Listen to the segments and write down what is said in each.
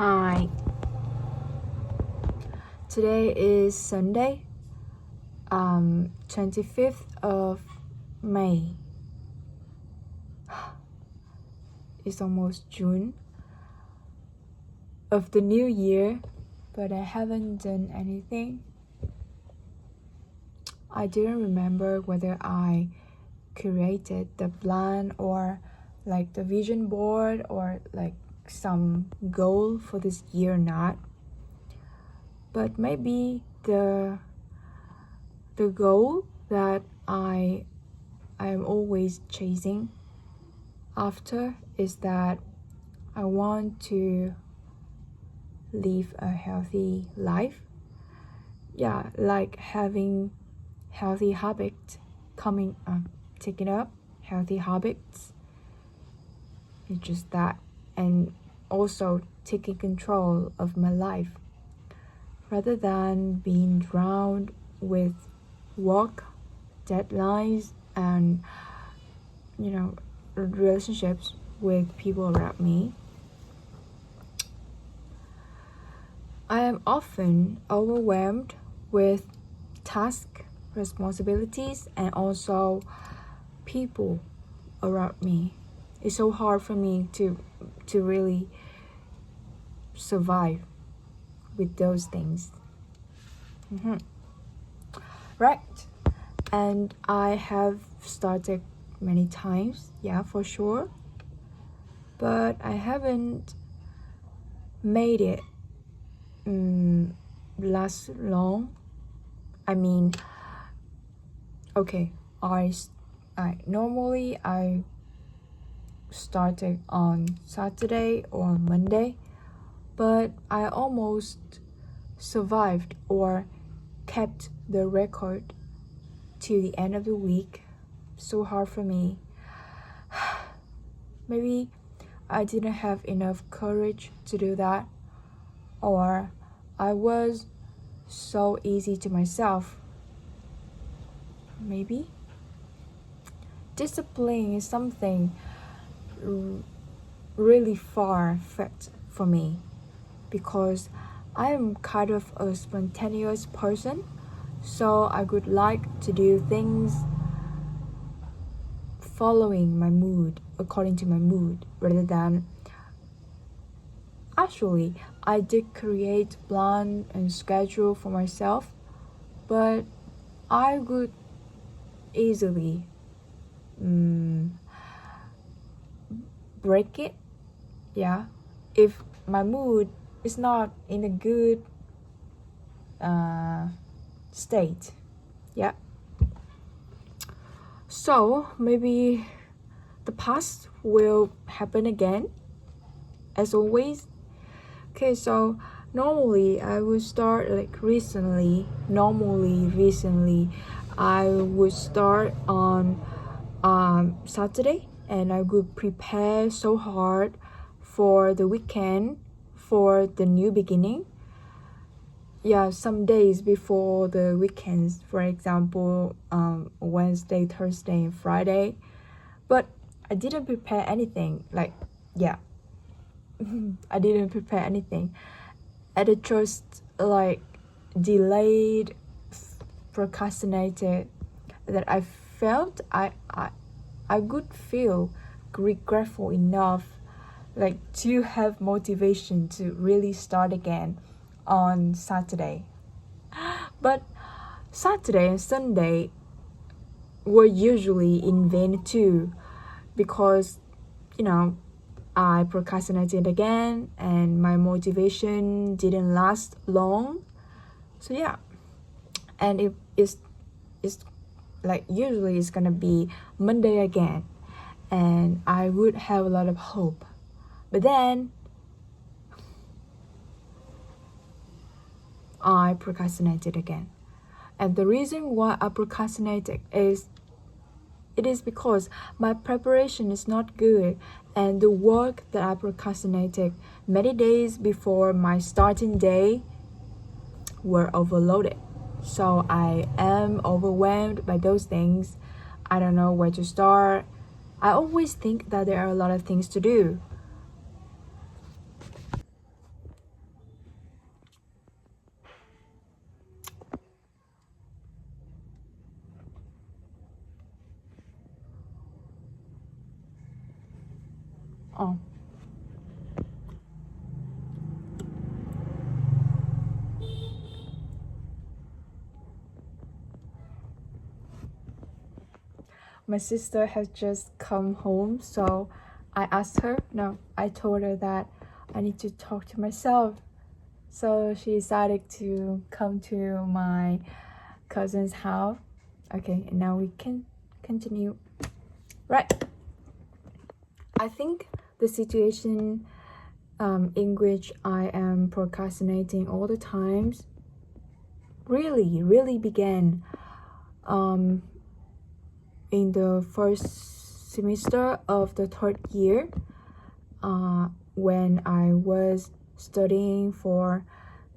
Hi. Today is Sunday, 25th of May. It's almost June of the new year, but I haven't done anything. I didn't remember whether I created the plan or like the vision board or like some goal for this year or not. But maybe the goal that I am always chasing after is that I want to live a healthy life. Yeah, like having healthy habits taking up healthy habits. It's just that, and also taking control of my life rather than being drowned with work, deadlines, and relationships with people around me. I am often overwhelmed with tasks, responsibilities, and also people around me. It's so hard for me to really survive with those things. Right. And I have started many times, yeah, for sure. But I haven't made it last long. I mean, okay, I normally started on Saturday or Monday, but I almost survived or kept the record to the end of the week. So hard for me. Maybe I didn't have enough courage to do that, or I was so easy to myself. Maybe discipline is something really far-fetched for me because I am kind of a spontaneous person, so I would like to do things following my mood, according to my mood, rather than actually I did create plan and schedule for myself, but I would easily break it, yeah, if my mood is not in a good state, yeah. So maybe the past will happen again, as always. Okay, so normally I would start like recently I would start on Saturday, and I would prepare so hard for the weekend, for the new beginning. Yeah, some days before the weekends, for example, Wednesday, Thursday, and Friday. But I didn't prepare anything. Like, yeah, I didn't prepare anything. I just like delayed, procrastinated. That I felt I would feel regretful enough, like to have motivation to really start again on Saturday. But Saturday and Sunday were usually in vain too, because I procrastinated again and my motivation didn't last long. So yeah, and it's like usually it's gonna be Monday again, and I would have a lot of hope, but then I procrastinated again. And the reason why I procrastinated is because my preparation is not good, and the work that I procrastinated many days before my starting day were overloaded. So I am overwhelmed by those things. I don't know where to start. I always think that there are a lot of things to do. Oh. My sister has just come home, so I asked her, no, I told her that I need to talk to myself. So she decided to come to my cousin's house. Okay, and now we can continue. Right. I think the situation in which I am procrastinating all the times really began in the first semester of the third year when I was studying for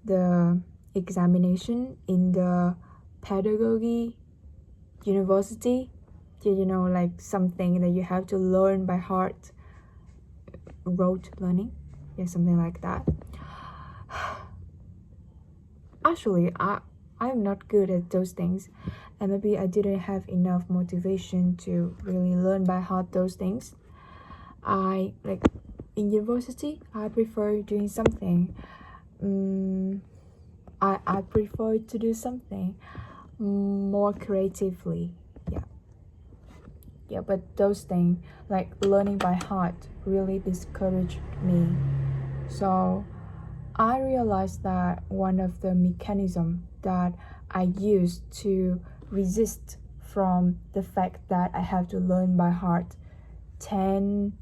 the examination in the pedagogy university. You know, like something that you have to learn by heart, rote learning, yeah, something like that. Actually, I'm not good at those things, and maybe I didn't have enough motivation to really learn by heart those things. I like in university I prefer doing something I prefer to do something more creatively. Yeah, but those things like learning by heart really discouraged me. So I realized that one of the mechanisms that I used to resist from the fact that I have to learn by heart 10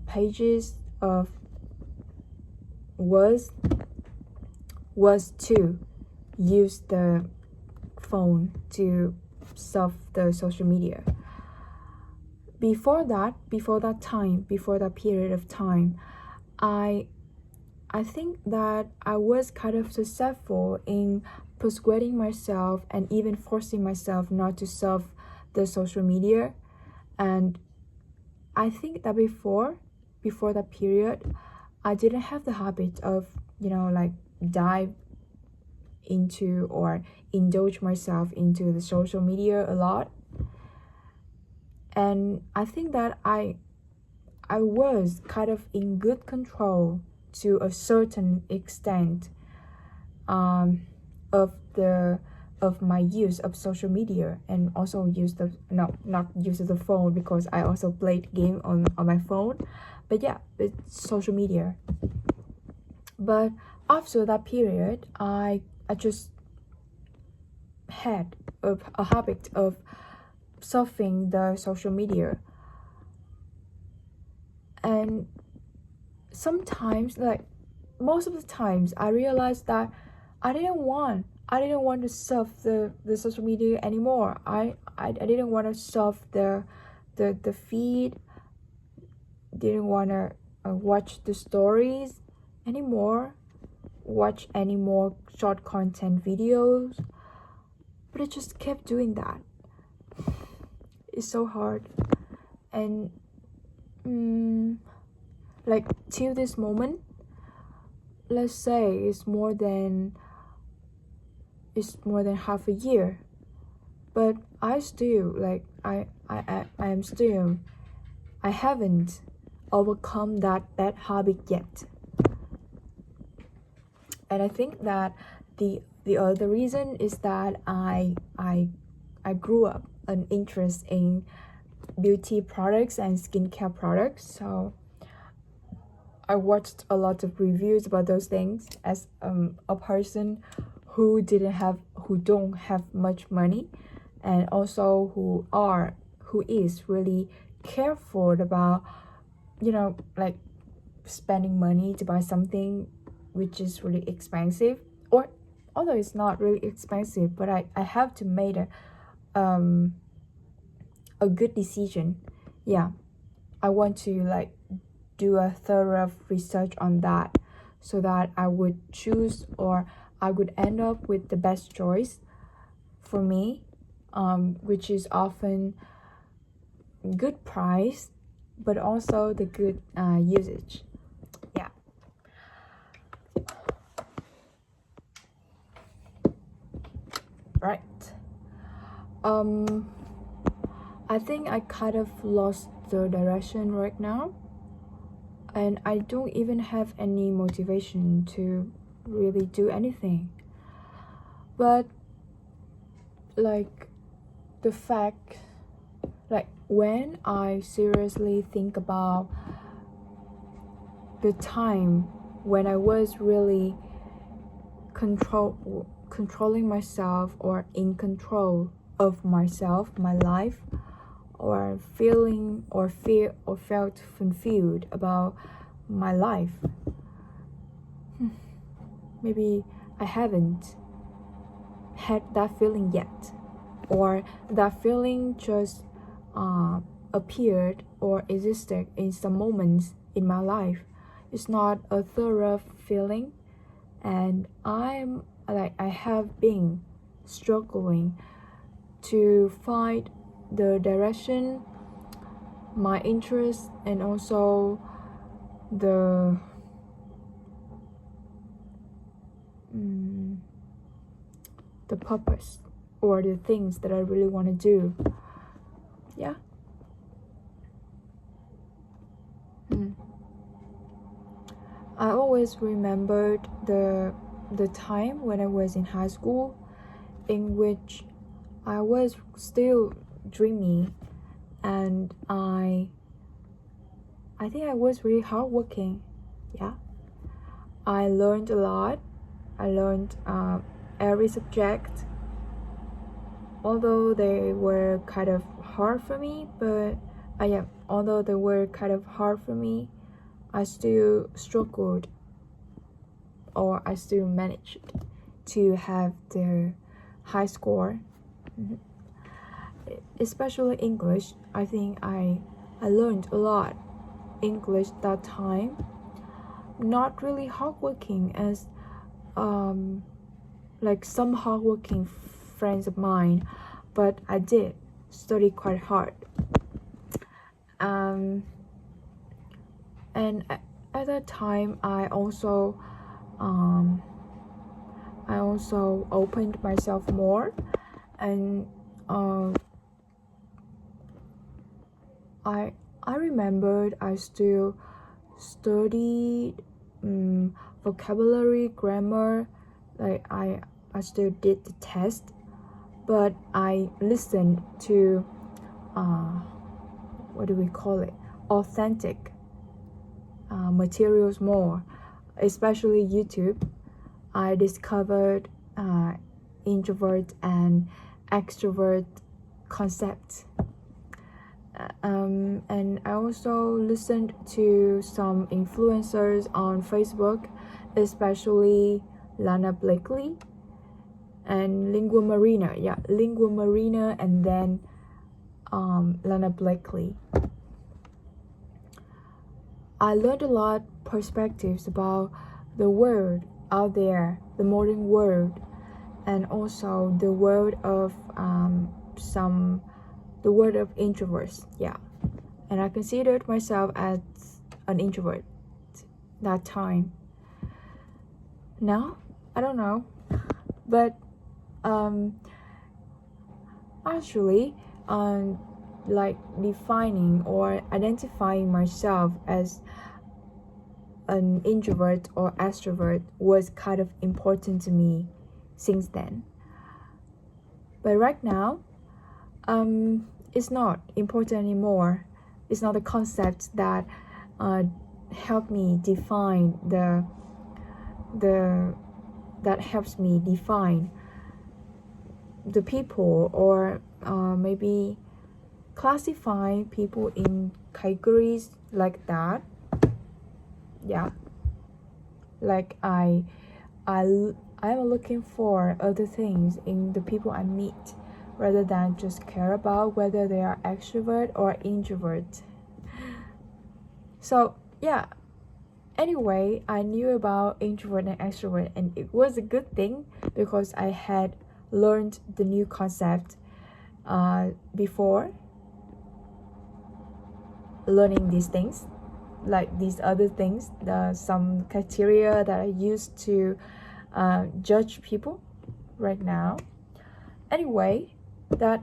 pages of words was to use the phone to surf the social media. Before that period of time, I think that I was kind of successful in persuading myself and even forcing myself not to surf the social media. And I think that before that period, I didn't have the habit of, like dive into or indulge myself into the social media a lot. And I think that I was kind of in good control to a certain extent of my use of social media, and also not use of the phone, because I also played game on my phone, but yeah, it's social media. But after that period, I just had a habit of surfing the social media, and sometimes, like most of the times, I realized that I didn't want to surf the social media anymore. I didn't want to surf the feed, didn't want to watch the stories anymore, watch any more short content videos, but I just kept doing that. It's so hard. And like till this moment, let's say it's more than half a year, but I still like I haven't overcome that bad habit yet. And I think that the other reason is that I grew up an interest in beauty products and skincare products, so I watched a lot of reviews about those things as a person who don't have much money, and also who is really careful about like spending money to buy something which is really expensive, or although it's not really expensive, but I have to make a good decision. Yeah, I want to like do a thorough research on that, so that I would choose, or I would end up with the best choice for me, which is often good price, but also the good usage. Yeah. Right. I think I kind of lost the direction right now. and I don't even have any motivation to really do anything. But like the fact, like when I seriously think about the time when I was really controlling myself, or in control of myself, my life, or feeling or fear or felt fulfilled about my life, maybe I haven't had that feeling yet, or that feeling just appeared or existed in some moments in my life. It's not a thorough feeling, and I have been struggling to find the direction, my interest, and also the purpose, or the things that I really want to do. Yeah. I always remembered the time when I was in high school, in which I was still dreamy, and I think I was really hardworking. Yeah, I learned a lot. I learned every subject, although they were kind of hard for me. But although they were kind of hard for me, I still struggled, or I still managed to have the high score. Especially English. I think I learned a lot English that time. Not really hardworking as like some hardworking friends of mine, but I did study quite hard. And at that time, I also opened myself more, and I remembered I still studied vocabulary, grammar. Like I still did the test, but I listened to what do we call it? Authentic materials more, especially YouTube. I discovered introvert and extrovert concepts. And I also listened to some influencers on Facebook, especially Lana Blakely and Lingua Marina. Yeah, Lingua Marina, and then Lana Blakely. I learned a lot perspectives about the world out there, the modern world, and also the world of the world of introverts. Yeah, and I considered myself as an introvert that time. Now I don't know, but actually like defining or identifying myself as an introvert or extrovert was kind of important to me since then. But right now, it's not important anymore. It's not a concept that help me define that helps me define the people, or maybe classify people in categories like that. Yeah, like I'm looking for other things in the people I meet, rather than just care about whether they are extrovert or introvert. So yeah, anyway, I knew about introvert and extrovert, and it was a good thing because I had learned the new concept before learning these things, like these other things, some criteria that I used to judge people right now. Anyway, that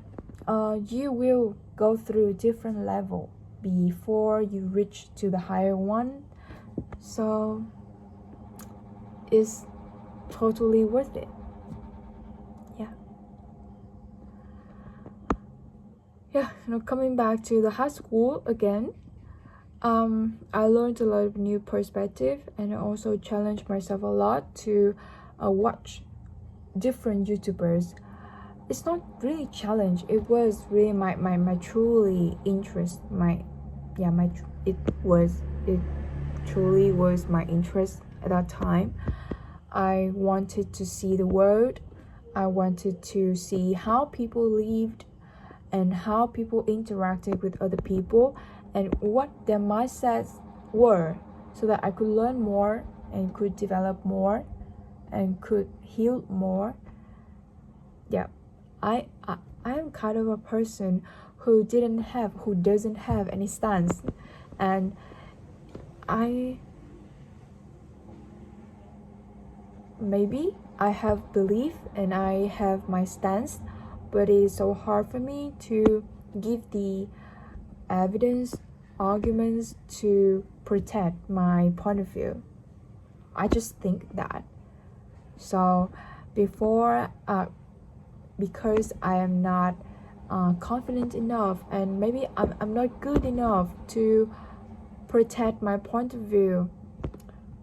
you will go through different level before you reach to the higher one, So it's totally worth it. Yeah, coming back to the high school again, I learned a lot of new perspective, and I also challenged myself a lot to watch different YouTubers. It's not really challenge, it was really my truly interest, it truly was my interest at that time. I wanted to see the world. I wanted to see how people lived and how people interacted with other people and what their mindsets were, so that I could learn more and could develop more and could heal more. Yeah, I am kind of a person who doesn't have any stance, and maybe I have belief and I have my stance, but it is so hard for me to give the evidence, arguments to protect my point of view. I just think that. So because I am not confident enough, and maybe I'm not good enough to protect my point of view,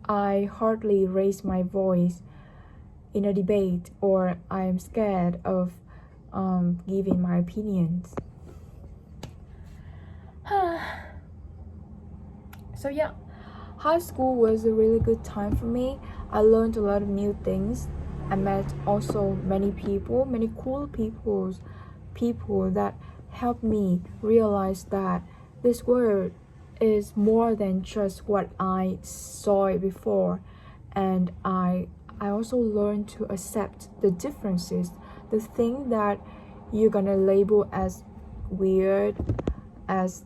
I hardly raise my voice in a debate, or I'm scared of giving my opinions. So yeah, high school was a really good time for me. I learned a lot of new things. I met also many cool people that helped me realize that this world is more than just what I saw it before. And I also learned to accept the differences, the thing that you're gonna label as weird, as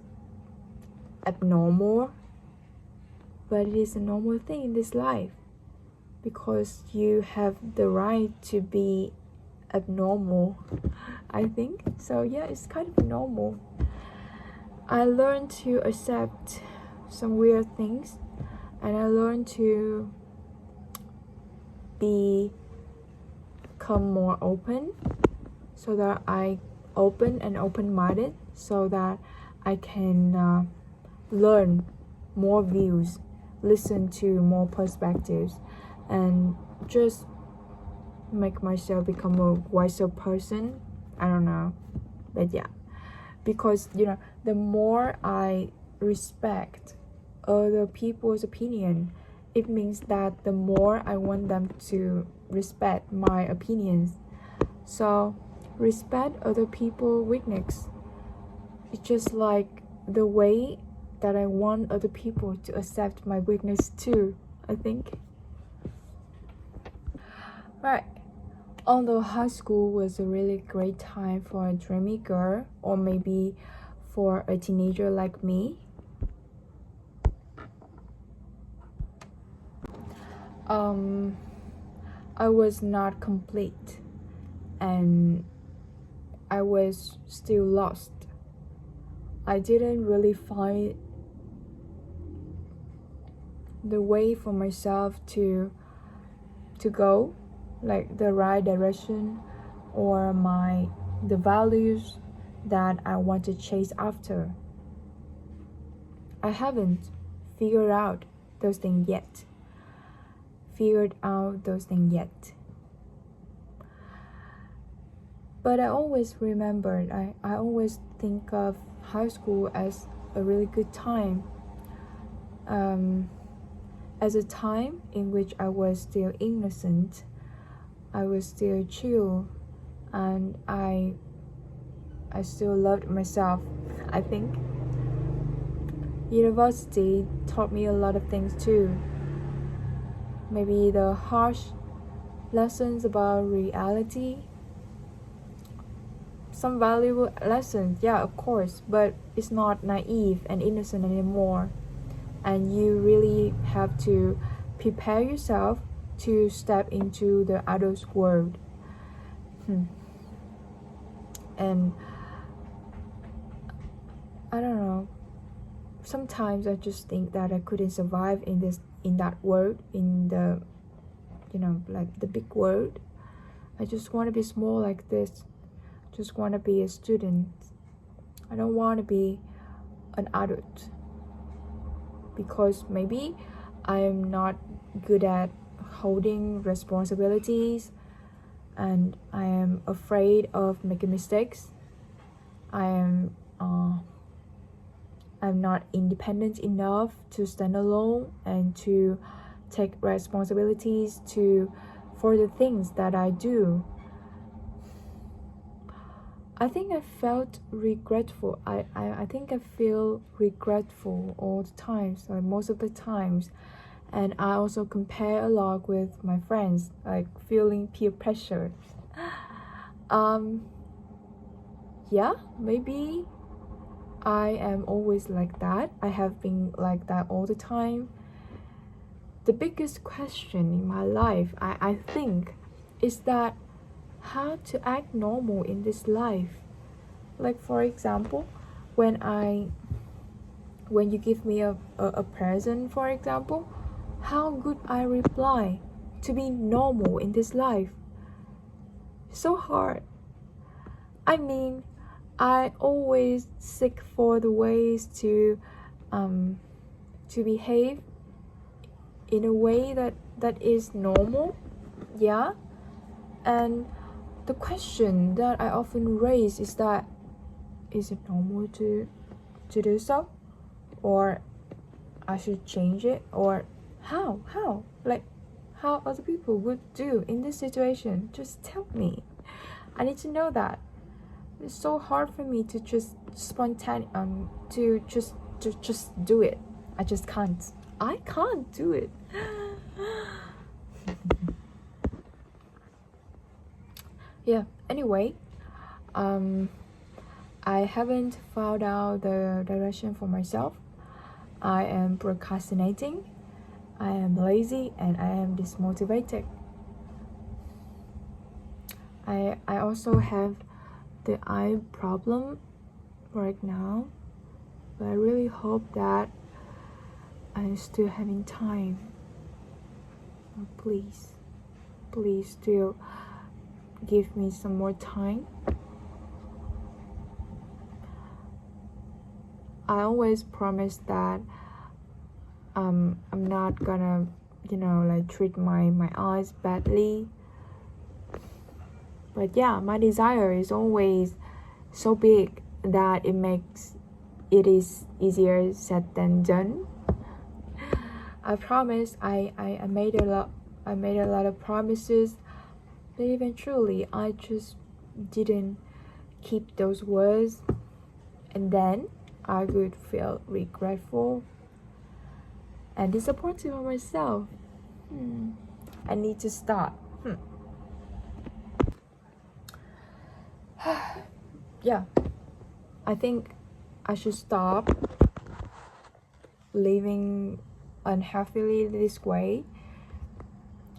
abnormal, but it is a normal thing in this life, because you have the right to be abnormal, I think. So yeah, it's kind of normal. I learned to accept some weird things, and I learned to become more open, so that open-minded, so that I can learn more views, listen to more perspectives, and just make myself become a wiser person. I don't know, but yeah, because the more I respect other people's opinion, it means that the more I want them to respect my opinions. So respect other people's weakness. It's just like the way that I want other people to accept my weakness too, I think. Right. Although high school was a really great time for a dreamy girl, or maybe for a teenager like me, I was not complete, and I was still lost. I didn't really find the way for myself to go, like the right direction, or the values that I want to chase after. I haven't figured out those things yet. But I always remembered, I always think of high school as a really good time. As a time in which I was still innocent, I was still chill, and I still loved myself, I think. University taught me a lot of things too. Maybe the harsh lessons about reality. Some valuable lessons, yeah, of course, but it's not naive and innocent anymore. And you really have to prepare yourself to step into the adult world. And I don't know, sometimes I just think that I couldn't survive in that world, in the, like the big world. I just want to be small like this. Just want to be a student. I don't want to be an adult, because maybe I am not good at holding responsibilities, and I am afraid of making mistakes. I'm not independent enough to stand alone and to take responsibilities for the things that I do. I think I felt regretful. I think I feel regretful all the times, like most of the times. And I also compare a lot with my friends, like feeling peer pressure. Yeah, maybe I am always like that. I have been like that all the time. The biggest question in my life, I think, is that how to act normal in this life. Like, for example, when you give me a present, for example, how good I reply to be normal in this life. So hard. I mean, I always seek for the ways to behave in a way that is normal. Yeah. And the question that I often raise is that, is it normal to do so, or I should change it, or how like how other people would do in this situation? Just tell me. I need to know that. It's so hard for me to just to just do it. I just can't. I can't do it. Yeah, anyway, I haven't found out the direction for myself. I am procrastinating, I am lazy, and I am dismotivated. I also have the eye problem right now, but I really hope that I'm still having time. Please still give me some more time. I always promise that I'm not gonna like treat my eyes badly, but yeah, my desire is always so big that it is easier said than done. I promise I made a lot of promises, but eventually I just didn't keep those words, and then I would feel regretful and disappointed on myself. I need to stop. Yeah, I think I should stop living unhealthily this way.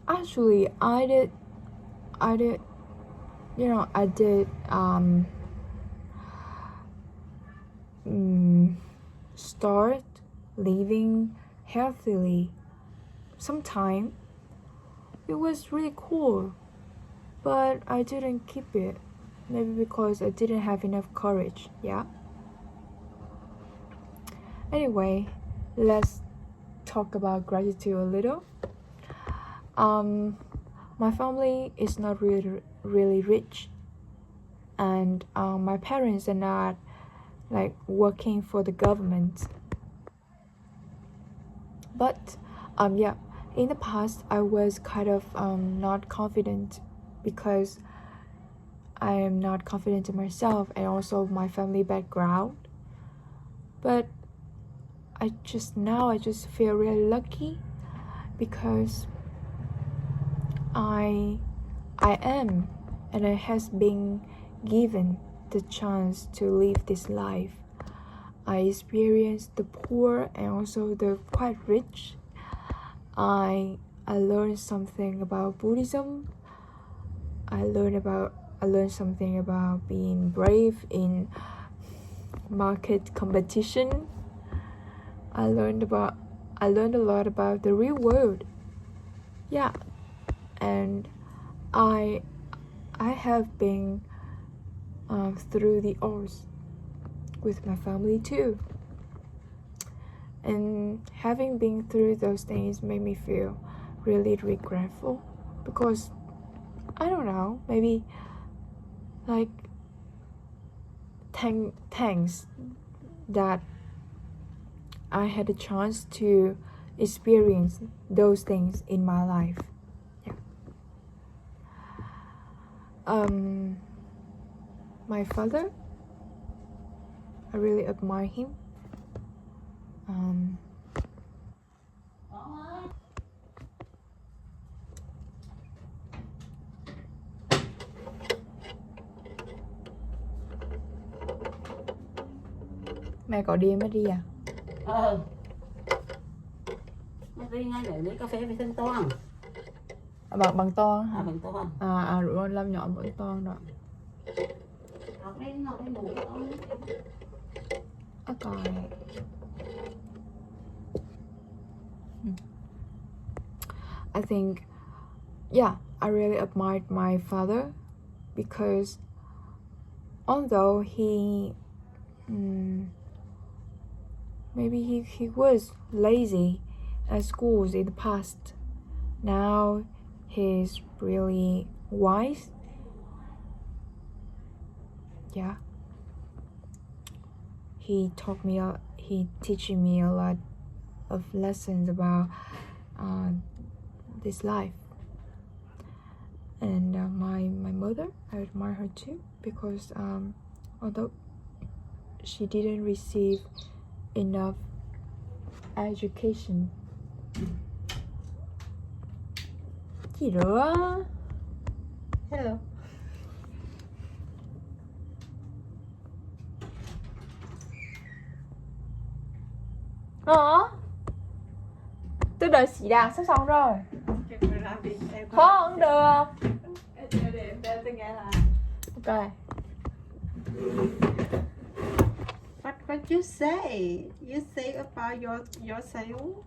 Actually, I did start living healthily sometime. It was really cool, but I didn't keep it. Maybe because I didn't have enough courage. Yeah. Anyway, let's talk about gratitude a little. My family is not really rich, and my parents are not like working for the government. But yeah, in the past I was kind of not confident, because I am not confident in myself and also my family background. But I just feel really lucky, because I am, and I has been given the chance to live this life. I experienced the poor and also the quite rich. I learned something about Buddhism. I learned something about being brave in market competition. I learned a lot about the real world. Yeah, and I have been through the odds with my family too. And having been through those things made me feel really regretful because I don't know, maybe like thanks that I had a chance to experience those things in my life. Yeah. My father, I really admire him. Mẹ gọi đi mới đi à? Nó đi ngay để lấy cà phê với thân toan. Bằng to hả? Bằng toan. Đúng rồi, Lâm nhỏ vẫn to đó. Học lên ngủ con. Okay. I think, yeah, I really admired my father because although maybe he was lazy at schools in the past, now he's really wise. Yeah, he teaching me a lot of lessons about this life. And my mother, I admire her too because although she didn't receive enough education. Gì nữa? Hello. Tôi đợi xì đàn sắp xong rồi. Không được. Tôi nghe là. Ok. What you say? You say about yourself.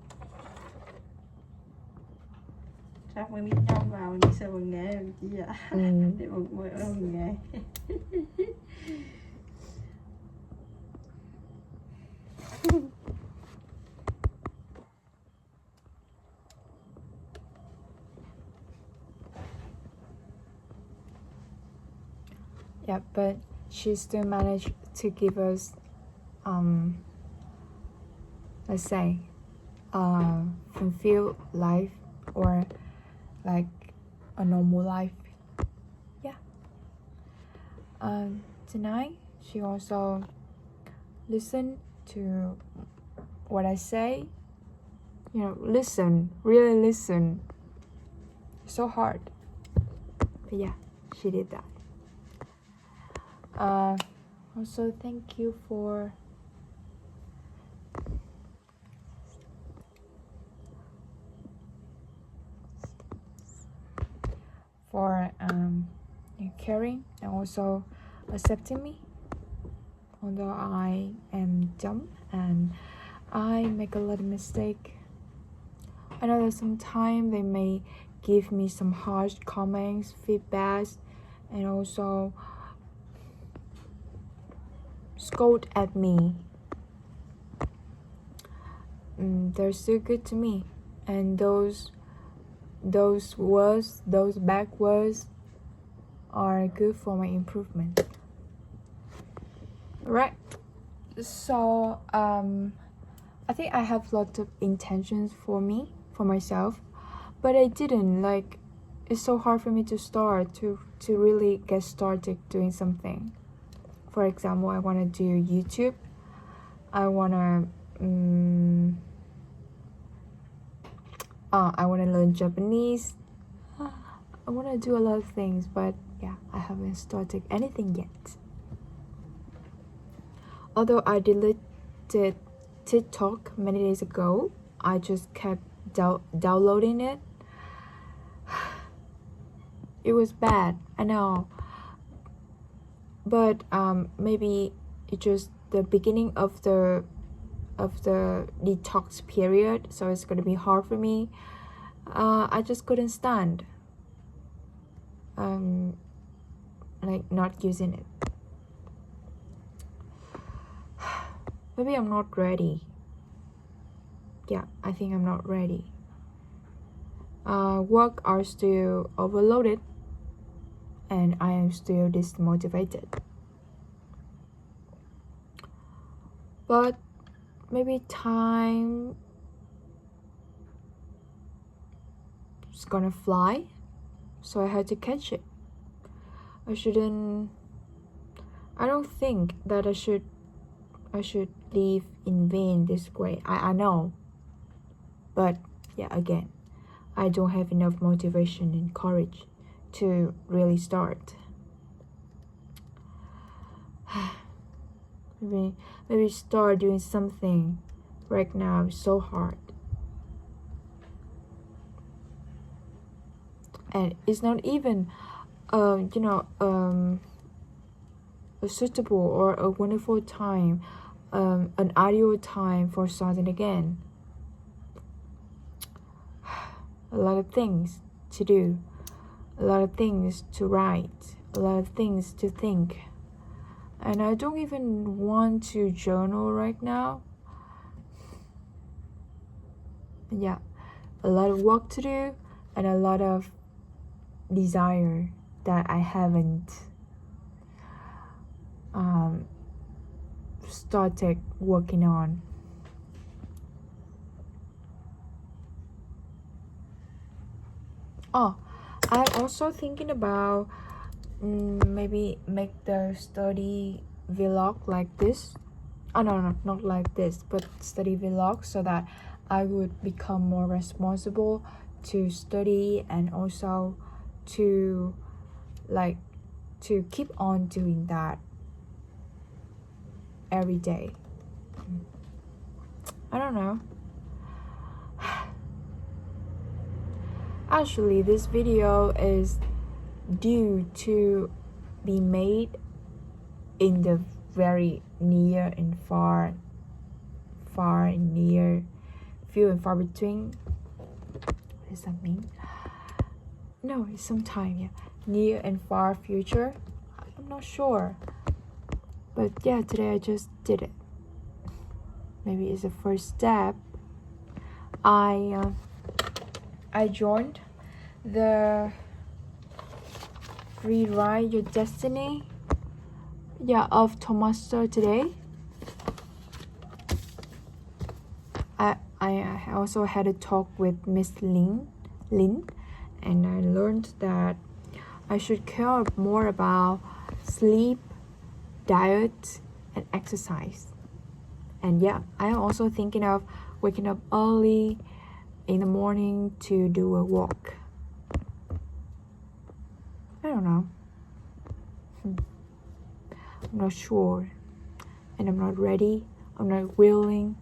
Sao mình biết nhau vào đi sao mình nghe làm chi vậy? Để mình nghe. Yeah, but she still managed to give us, let's say, fulfilled life or like a normal life. Yeah. Tonight, she also listened to what I say. You know, listen, really listen. It's so hard. But yeah, she did that. Also, thank you for caring and also accepting me, although I am dumb and I make a lot of mistake. I know that sometimes they may give me some harsh comments, feedbacks, and also scold at me. They're still good to me, and those words, those bad words, are good for my improvement. Alright, so I think I have lots of intentions for myself, but I didn't. Like, it's so hard for me to start to really get started doing something. For example, I want to do YouTube. I want to learn Japanese. I want to do a lot of things, but yeah, I haven't started anything yet. Although I deleted TikTok many days ago, I just kept downloading it. It was bad, I know. But maybe it's just the beginning of the of the detox period, so it's gonna be hard for me. I just couldn't stand like not using it. Maybe I'm not ready. Yeah, I think I'm not ready. Work are still overloaded and I am still dismotivated. But maybe time is gonna fly, so I had to catch it. I don't think that I should live in vain this way. I know, but yeah, again, I don't have enough motivation and courage to really start. Maybe start doing something right now is so hard. And it's not even a suitable or a wonderful time, an ideal time for starting again. A lot of things to do, a lot of things to write, a lot of things to think. And I don't even want to journal right now. Yeah, a lot of work to do and a lot of desire that I haven't started working on. Oh, I'm also thinking about maybe make the study vlog like this. Oh no, not like this, but study vlog, so that I would become more responsible to study and also to keep on doing that every day. I don't know. Actually, this video is due to be made in the very near and far and near, few and far between. What does that mean? No, it's sometime, yeah. Near and far future. I'm not sure. But yeah, today I just did it. Maybe it's the first step. I joined the Rewrite Your Destiny, of Tommaso today. I also had a talk with Miss Lin, and I learned that I should care more about sleep, diet, and exercise. And yeah, I am also thinking of waking up early in the morning to do a walk. I don't know. I'm not sure, and I'm not ready. I'm not willing.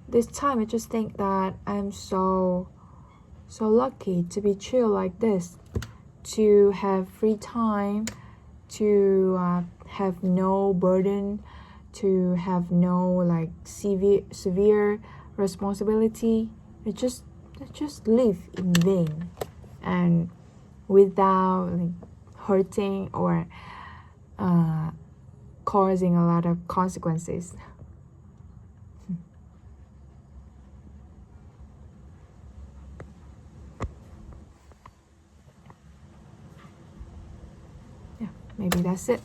This time I just think that I'm so lucky to be chill like this, to have free time, to have no burden, to have no severe responsibility. I just live in vain and without hurting or causing a lot of consequences. Yeah, maybe that's it.